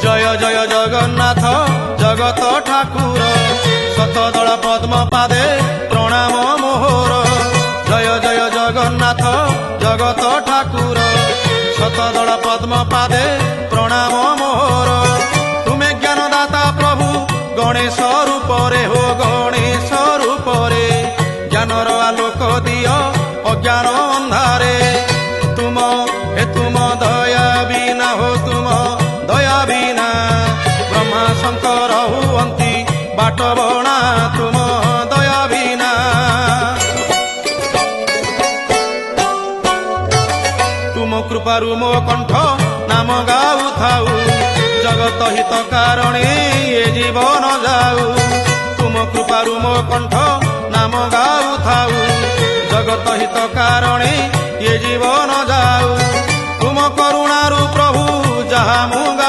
জয় জয় জগন্নাথ জগত ঠাকুর শতদল পদ্ম পাদে প্রণাম মোহর। জয় জয় জগন্নাথ জগত ঠাকুর শতদল পদ্ম পাদে প্রণাম মোহর। তুমি জ্ঞানদাতা প্রভু গণেশ রূপরে হো গণেশ রূপরে জ্ঞানর আলোক দিয় অজ্ঞান ଅନ୍ଧାରେ। ତୁମ ଦୟା ବିନା ହୋ ତୁମ ଦୟା ବିନା ବ୍ରହ୍ମା ଶଙ୍କର ହୁଅନ୍ତି ବାଟ ବଣା ତୁମ ଦୟା ବିନା। ତୁମ କୃପାରୁ ମୋ କଣ୍ଠ ନାମ ଗାଉଥାଉ ଜଗତ ହିତ କାରଣେ ଏ ଜୀବନ ଯାଉ। ତୁମ କୃପାରୁ ମୋ କଣ୍ଠ ନାମ ଗାଉଥାଉ ଜଗତ ହିତ କାରଣେ ଏ ଜୀବନ ଯାଉ।